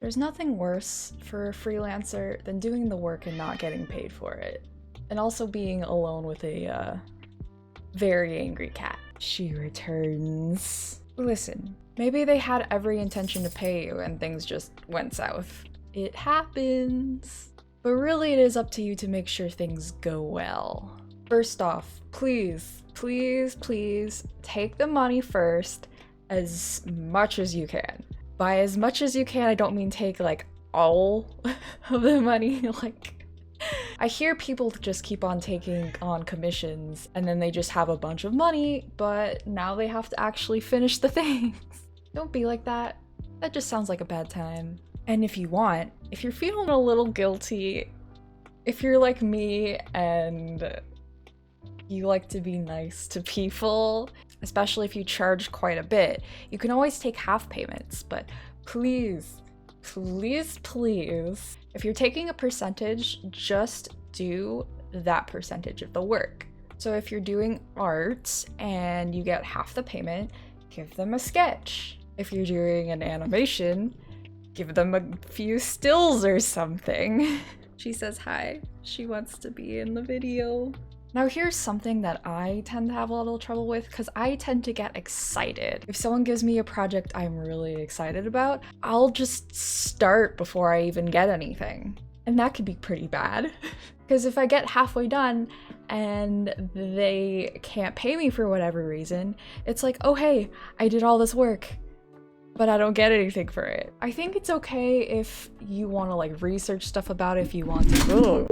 There's nothing worse for a freelancer than doing the work and not getting paid for it. And also being alone with a very angry cat. She returns. Listen, maybe they had every intention to pay you and things just went south. It happens. But really it is up to you to make sure things go well. First off, please, please, please take the money first as much as you can. By as much as you can, I don't mean take like all of the money. Like, I hear people just keep on taking on commissions and then they just have a bunch of money, but now they have to actually finish the things. Don't be like that. That just sounds like a bad time. And if you want, if you're feeling a little guilty, if you're like me and you like to be nice to people, especially if you charge quite a bit, you can always take half payments, but please, please, please, if you're taking a percentage, just do that percentage of the work. So if you're doing art and you get half the payment, give them a sketch. If you're doing an animation, give them a few stills or something. She says hi. She wants to be in the video. Now here's something that I tend to have a little trouble with because I tend to get excited. If someone gives me a project I'm really excited about, I'll just start before I even get anything. And that could be pretty bad. Because if I get halfway done and they can't pay me for whatever reason, it's like, oh hey, I did all this work, but I don't get anything for it. I think it's okay if you want to like research stuff about it if you want to.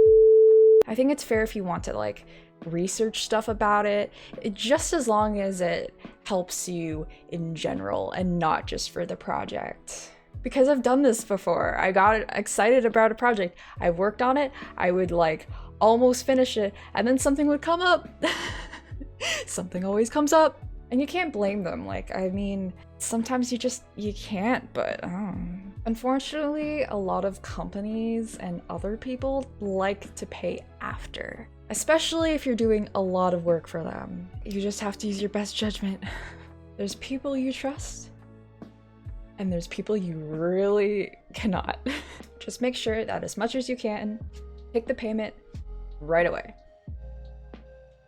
I think it's fair if you want to like research stuff about it, just as long as it helps you in general and not just for the project. Because I've done this before. I got excited about a project. I worked on it. I would like almost finish it and then something would come up. Something always comes up. And you can't blame them. Like, I mean, sometimes you can't, but unfortunately, a lot of companies and other people like to pay after, especially if you're doing a lot of work for them. You just have to use your best judgment. There's people you trust, and there's people you really cannot. Just make sure that as much as you can, take the payment right away.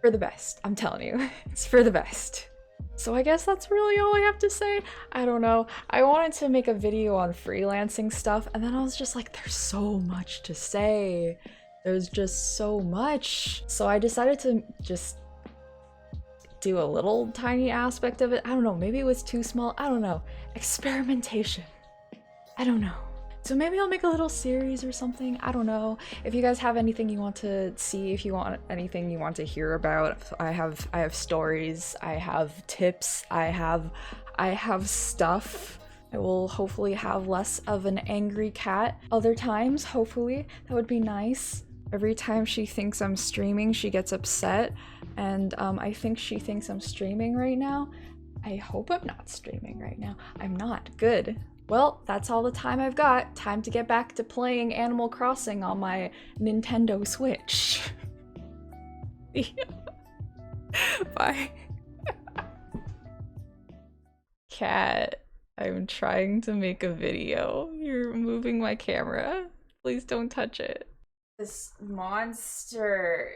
For the best, I'm telling you, it's for the best. So I guess that's really all I have to say. I don't know. I wanted to make a video on freelancing stuff and then I was just like, there's so much to say. There's just so much. So I decided to just do a little tiny aspect of it. I don't know, maybe it was too small. I don't know. Experimentation. I don't know. So maybe I'll make a little series or something. I don't know. If you guys have anything you want to see, if you want anything you want to hear about, I have stories, I have tips, I have stuff. I will hopefully have less of an angry cat other times, hopefully. That would be nice. Every time she thinks I'm streaming, she gets upset, and I think she thinks I'm streaming right now. I hope I'm not streaming right now. I'm not. Good. Well, that's all the time I've got. Time to get back to playing Animal Crossing on my Nintendo Switch. Bye. Cat, I'm trying to make a video. You're moving my camera. Please don't touch it. This monster